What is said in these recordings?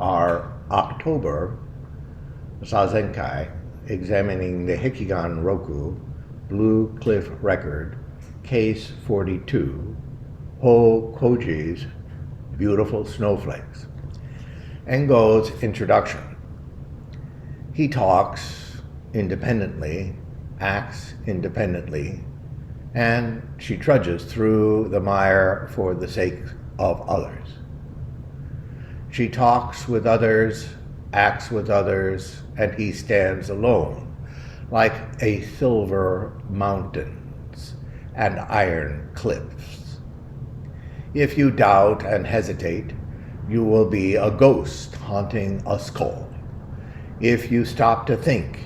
our October Zazenkai examining the Hekiganroku Blue Cliff Record, Case 42, Chobo-Ji's Beautiful Snowflakes. Engo's introduction. He talks independently, acts independently, and she trudges through the mire for the sake of others. She talks with others, acts with others, and he stands alone, like a silver mountains and iron cliffs. If you doubt and hesitate, you will be a ghost haunting a skull. If you stop to think,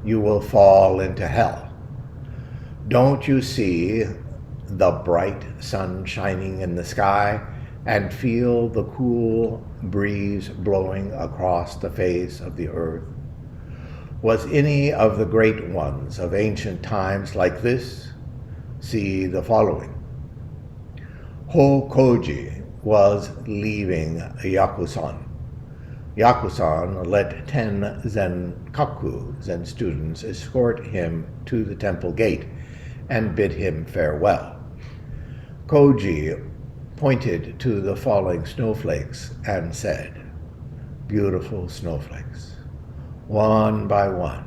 you will fall into hell. Don't you see the bright sun shining in the sky and feel the cool breeze blowing across the face of the earth? Was any of the great ones of ancient times like this? See the following. Chobo-Ji was leaving Yakusan. Yakusan let 10 Zenkaku, Zen students, escort him to the temple gate and bid him farewell. Chobo-Ji pointed to the falling snowflakes and said, "Beautiful snowflakes, one by one,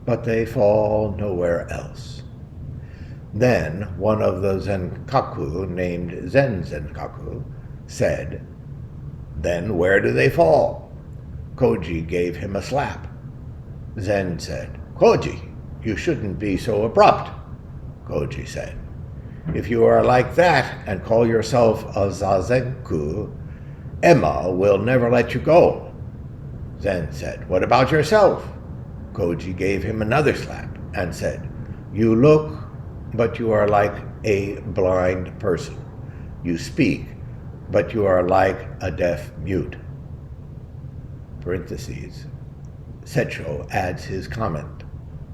but they fall nowhere else." Then one of the Zenkaku, named Zenkaku, said, "Then where do they fall?" Chobo-Ji gave him a slap. Zen said, "Chobo-Ji, you shouldn't be so abrupt." Chobo-Ji said, "If you are like that and call yourself a Zazenku, Emma will never let you go." Zen said, "What about yourself?" Chobo-Ji gave him another slap and said, "You look, but you are like a blind person. You speak, but you are like a deaf mute." Parentheses. Teisho adds his comment.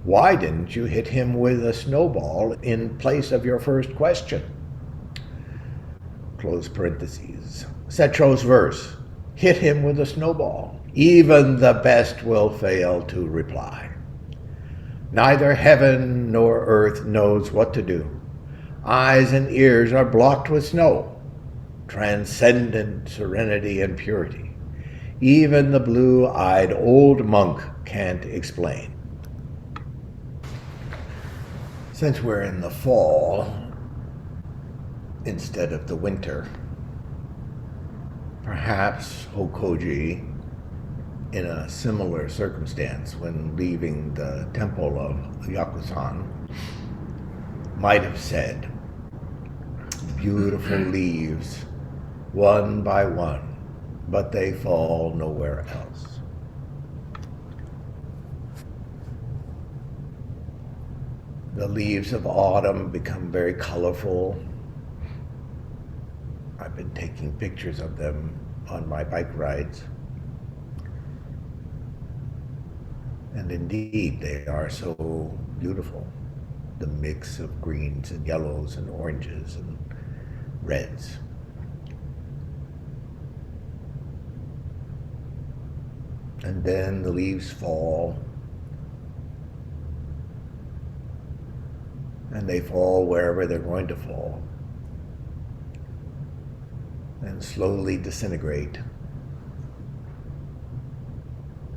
"Why didn't you hit him with a snowball in place of your first question?" Close parentheses. Teisho's verse. Hit him with a snowball. Even the best will fail to reply. Neither heaven nor earth knows what to do. Eyes and ears are blocked with snow. Transcendent serenity and purity. Even the blue-eyed old monk can't explain. Since we're in the fall instead of the winter, perhaps Chobo-Ji, in a similar circumstance when leaving the temple of Yakusan, might have said, "Beautiful leaves, one by one, but they fall nowhere else." The leaves of autumn become very colorful. I've been taking pictures of them on my bike rides. And indeed, they are so beautiful. The mix of greens and yellows and oranges and reds. And then the leaves fall, and they fall wherever they're going to fall, and slowly disintegrate.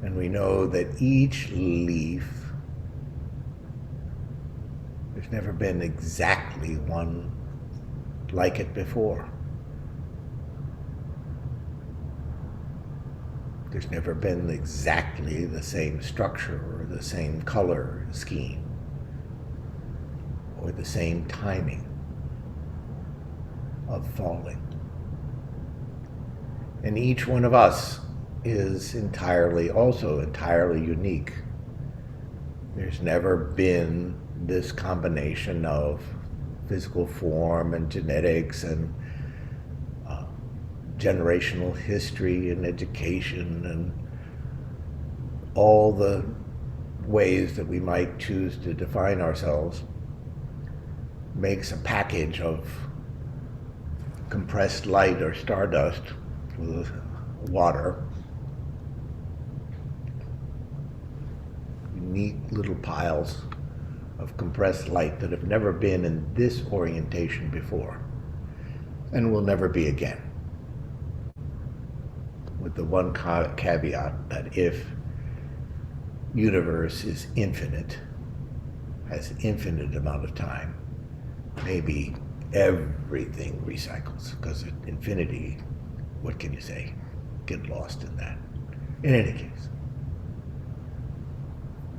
And we know that each leaf, there's never been exactly one like it before. There's never been exactly the same structure or the same color scheme or the same timing of falling. And each one of us is entirely unique. There's never been this combination of physical form and genetics and generational history and education and all the ways that we might choose to define ourselves makes a package of compressed light or stardust with water neat little piles of compressed light that have never been in this orientation before and will never be again. With the one caveat that if universe is infinite, has infinite amount of time, maybe everything recycles, because at infinity, what can you say? Get lost in that. In any case,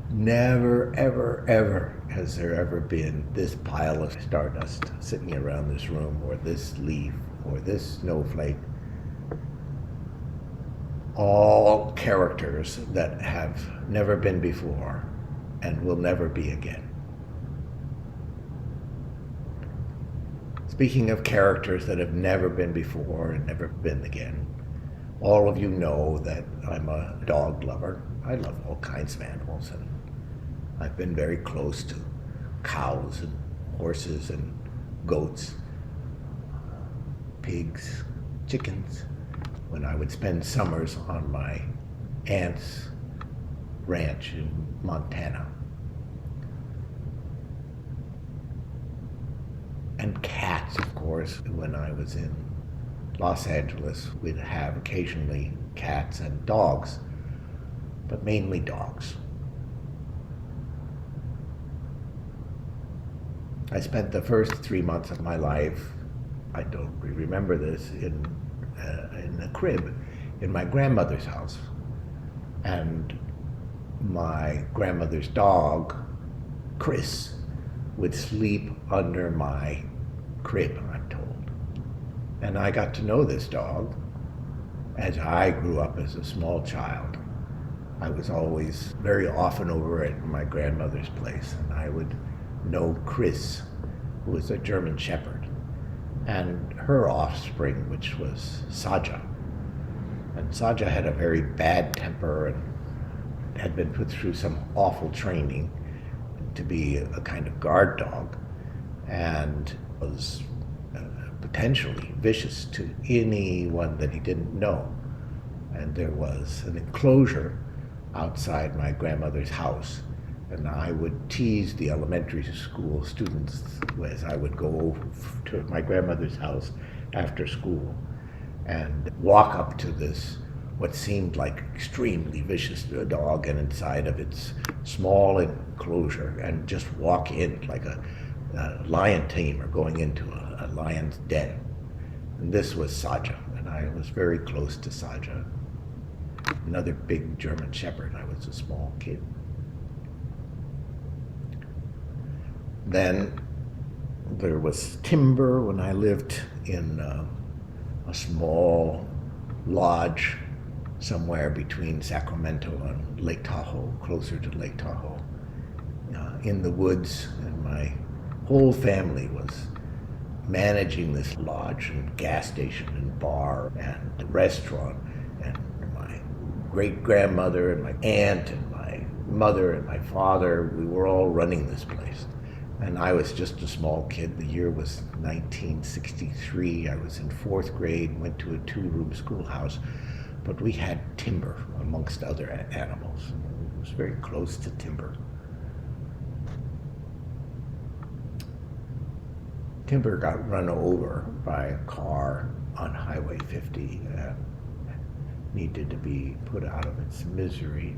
never, ever, ever has there ever been this pile of stardust sitting around this room, or this leaf, or this snowflake. All characters that have never been before and will never be again. Speaking of characters that have never been before and never been again, all of you know that I'm a dog lover. I love all kinds of animals, and I've been very close to cows and horses and goats, pigs, chickens, when I would spend summers on my aunt's ranch in Montana. And cats, of course. When I was in Los Angeles, we'd have occasionally cats and dogs, but mainly dogs. I spent the first 3 months of my life, I don't remember this, in a crib in my grandmother's house. And my grandmother's dog, Chris, would sleep under my crib, I'm told. And I got to know this dog as I grew up as a small child. I was always very often over at my grandmother's place, and I would know Chris, who was a German Shepherd, and her offspring, which was Saja. And Saja had a very bad temper and had been put through some awful training to be a kind of guard dog, and was potentially vicious to anyone that he didn't know. And there was an enclosure outside my grandmother's house, and I would tease the elementary school students as I would go to my grandmother's house after school and walk up to this, what seemed like extremely vicious dog, and inside of its small enclosure, and just walk in like a lion tamer going into a lion's den. And this was Saja, and I was very close to Saja, another big German Shepherd. I was a small kid. Then there was timber when I lived in a small lodge somewhere between Sacramento and Lake Tahoe, closer to Lake Tahoe, in the woods, and my whole family was managing this lodge and gas station and bar and restaurant, and my great-grandmother and my aunt and my mother and my father, we were all running this place. And I was just a small kid. The year was 1963. I was in 4th grade, went to a 2-room schoolhouse, but we had timber amongst other animals. It was very close to timber. Timber got run over by a car on Highway 50 and needed to be put out of its misery.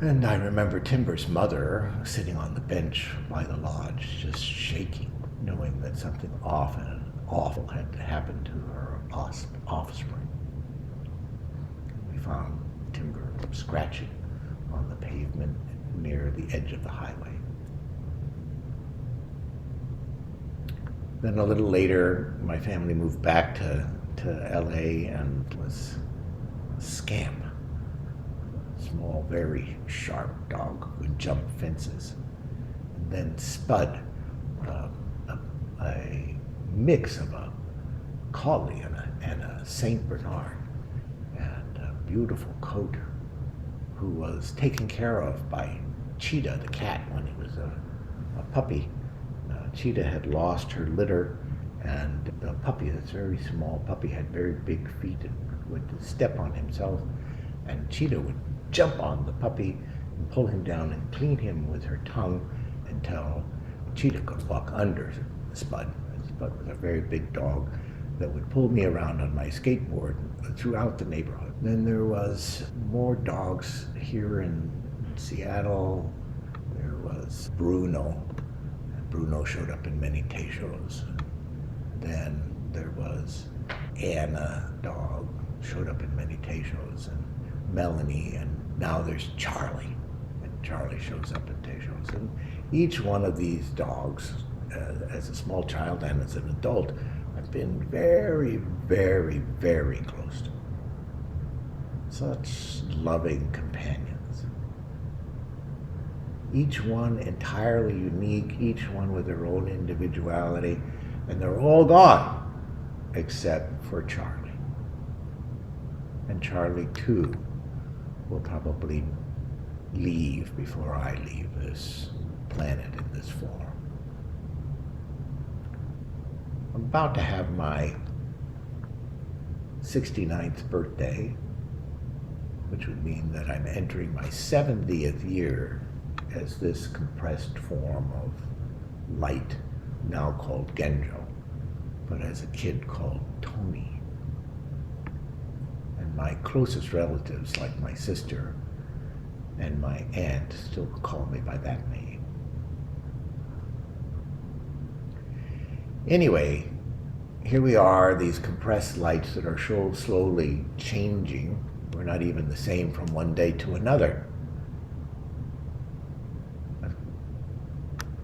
And I remember Timber's mother sitting on the bench by the lodge, just shaking, knowing that something awful had happened to her offspring. We found Timber scratching on the pavement near the edge of the highway. Then a little later, my family moved back to LA, and was a Scamp. Small, very sharp dog who could jump fences. And then Spud, a mix of a collie and a Saint Bernard, and a beautiful coat, who was taken care of by Cheetah, the cat, when he was a puppy. Cheetah had lost her litter, and the puppy, this very small puppy, had very big feet and would step on himself. And Cheetah would jump on the puppy and pull him down and clean him with her tongue until Cheetah could walk under Spud. Spud was a very big dog that would pull me around on my skateboard throughout the neighborhood. Then there was more dogs here in Seattle. There was Bruno. Bruno showed up in many Teishos. Then there was Anna, dog, showed up in many Teishos, and Melanie, and now there's Charlie. And Charlie shows up in Teishos. And each one of these dogs, as a small child and as an adult, I've been very, very, very close to. Such loving companions. Each one entirely unique, each one with their own individuality, and they're all gone except for Charlie. And Charlie, too, will probably leave before I leave this planet in this form. I'm about to have my 69th birthday, which would mean that I'm entering my 70th year as this compressed form of light, now called Genjo, but as a kid called Tony. And my closest relatives, like my sister and my aunt, still call me by that name. Anyway, here we are, these compressed lights that are so slowly changing. We're not even the same from one day to another. I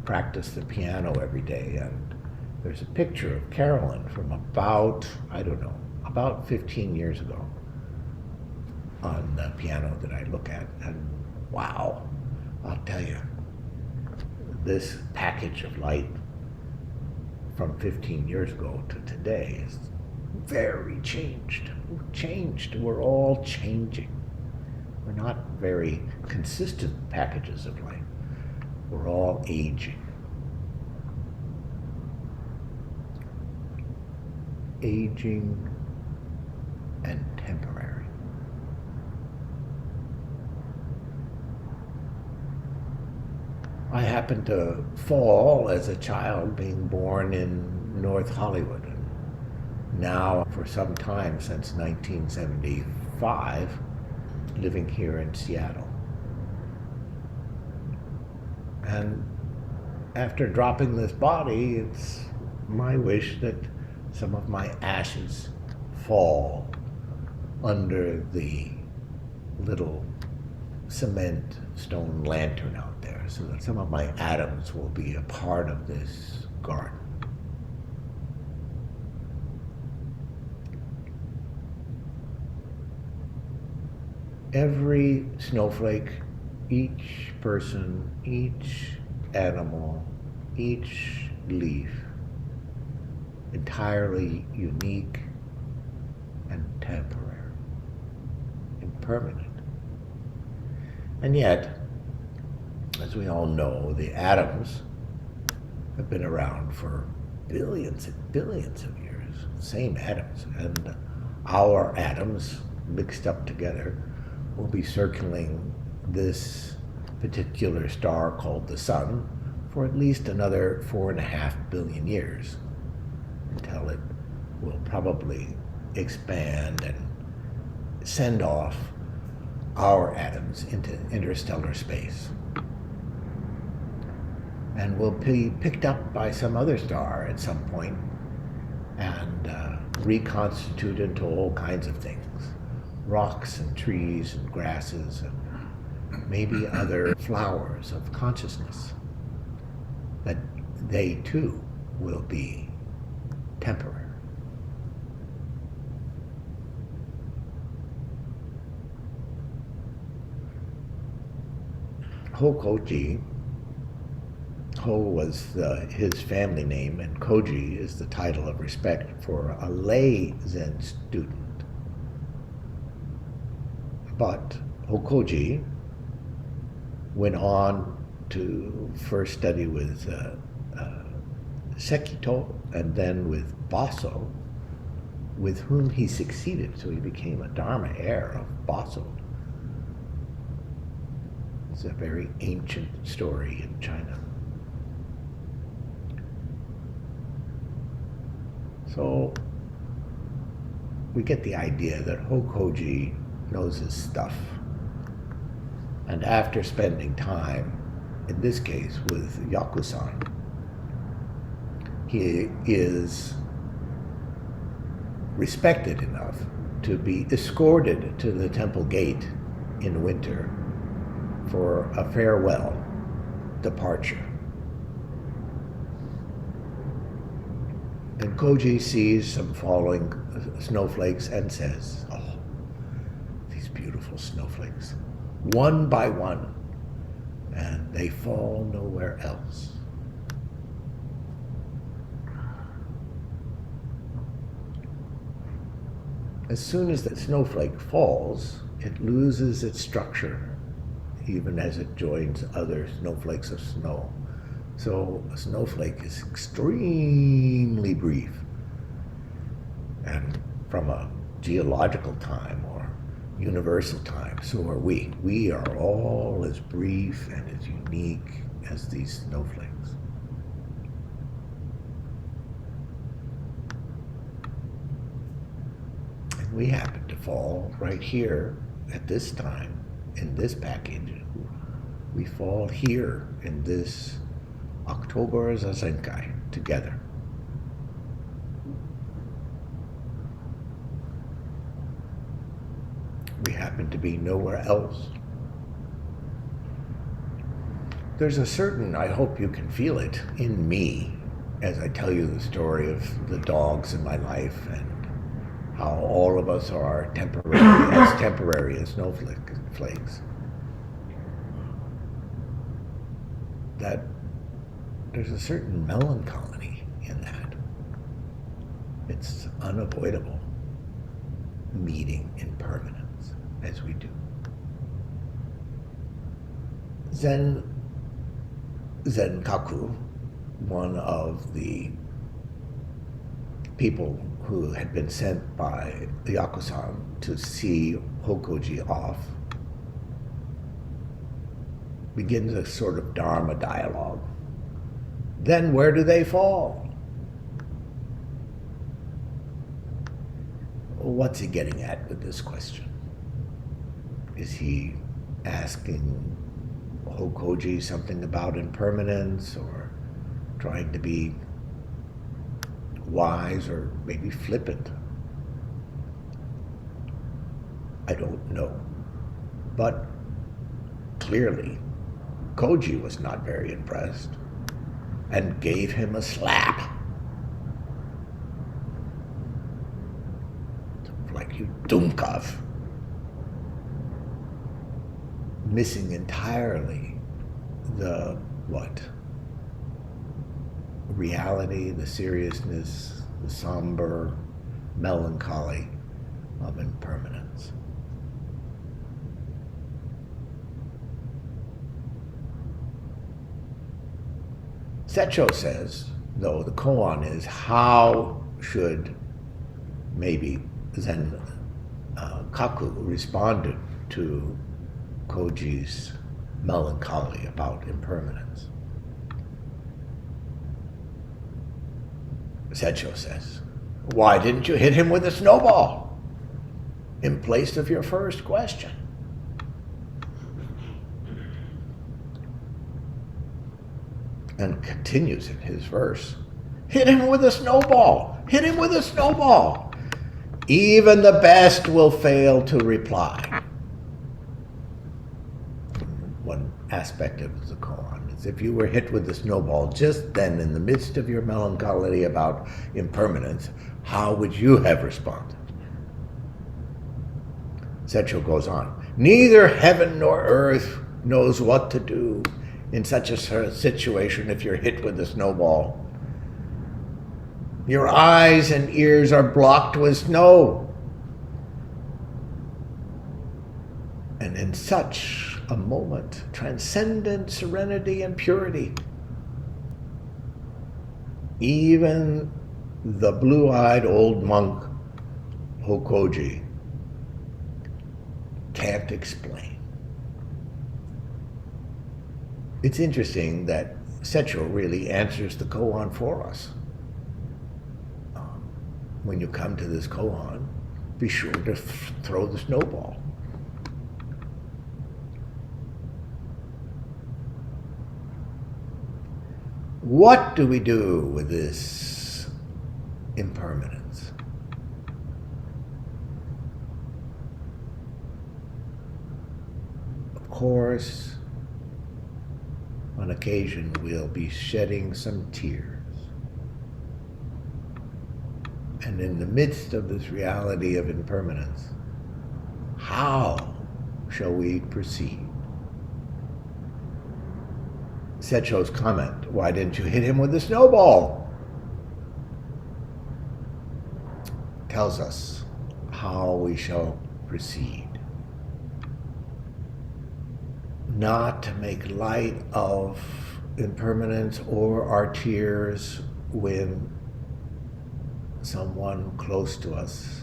practice the piano every day, and there's a picture of Carolyn from about 15 years ago on the piano that I look at, and wow, I'll tell you, this package of light from 15 years ago to today is very changed. We're all changing. We're not very consistent packages of light. We're all aging. Aging and temporary. I happened to fall as a child, being born in North Hollywood. And now, for some time, since 1975, living here in Seattle. And after dropping this body, it's my wish that some of my ashes fall under the little cement stone lantern out there, so that some of my atoms will be a part of this garden. Every snowflake, each person, each animal, each leaf, entirely unique and temporary, impermanent. And yet, as we all know, the atoms have been around for billions and billions of years, same atoms, and our atoms mixed up together will be circling this particular star called the Sun for at least another 4.5 billion years, until it will probably expand and send off our atoms into interstellar space, and will be picked up by some other star at some point and reconstitute into all kinds of things, rocks and trees and grasses and maybe other flowers of consciousness, that they too will be temporary. Chobo-Ji, Ho was his family name, and Koji is the title of respect for a lay Zen student. But Chobo-Ji went on to first study with Sekito and then with Baso, with whom he succeeded. So he became a Dharma heir of Baso, It's a very ancient story in China. So we get the idea that Chobo-Ji knows his stuff. And after spending time, in this case with Yaku-san, he is respected enough to be escorted to the temple gate in winter for a farewell departure. And Koji sees some falling snowflakes and says, "Oh, these beautiful snowflakes, one by one, and they fall nowhere else." As soon as the snowflake falls, it loses its structure, even as it joins other snowflakes of snow. So a snowflake is extremely brief. And from a geological time or universal time, so are we. We are all as brief and as unique as these snowflakes. And we happen to fall right here at this time, in this package. We fall here in this October Zazenkai together. We happen to be nowhere else. There's a certain, I hope you can feel it, in me as I tell you the story of the dogs in my life and how all of us are temporary as snowflakes. That there's a certain melancholy in that. It's unavoidable, meeting impermanence as we do. Zenkaku, one of the people who had been sent by Yaku-san to see Chobo-Ji off, begins a sort of Dharma dialogue. Then where do they fall? What's he getting at with this question? Is he asking Chobo-Ji something about impermanence, or trying to be wise, or maybe flippant? I don't know. But clearly, Koji was not very impressed and gave him a slap. Like, you Dumkov. Missing entirely the reality, the seriousness, the somber melancholy of impermanence. Teisho says, though, the koan is, how should maybe Zenkaku responded to Koji's melancholy about impermanence. Teisho says, why didn't you hit him with a snowball in place of your first question? And continues in his verse, hit him with a snowball, hit him with a snowball. Even the best will fail to reply. One aspect of the koan is, if you were hit with the snowball just then in the midst of your melancholy about impermanence, how would you have responded? Teisho goes on, neither heaven nor earth knows what to do in such a situation if you're hit with a snowball. Your eyes and ears are blocked with snow. And in such a moment, transcendent serenity and purity, even the blue-eyed old monk Chobo-Ji can't explain. It's interesting that Secho really answers the koan for us. When you come to this koan, be sure to throw the snowball. What do we do with this impermanence? Of course, on occasion we'll be shedding some tears. And in the midst of this reality of impermanence, how shall we proceed? Secho's comment, why didn't you hit him with the snowball? Tells us how we shall proceed. Not to make light of impermanence or our tears when someone close to us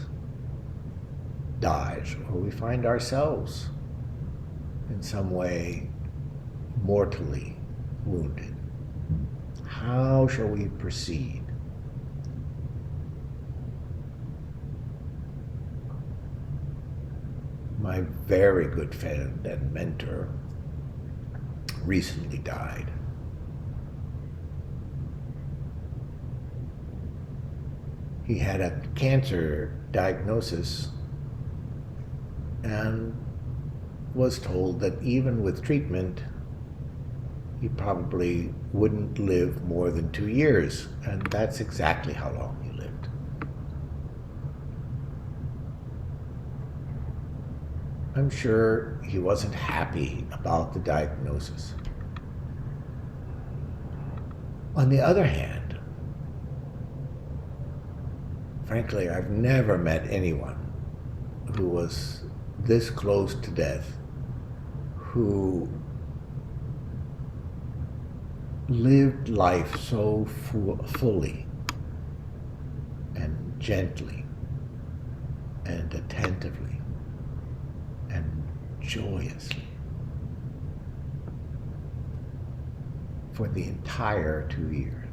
dies, or we find ourselves in some way mortally wounded. How shall we proceed? My very good friend and mentor recently died. He had a cancer diagnosis and was told that even with treatment, he probably wouldn't live more than 2 years, and that's exactly how long he lived. I'm sure he wasn't happy about the diagnosis. On the other hand, frankly, I've never met anyone who was this close to death who lived life so fully and gently and attentively and joyously for the entire 2 years.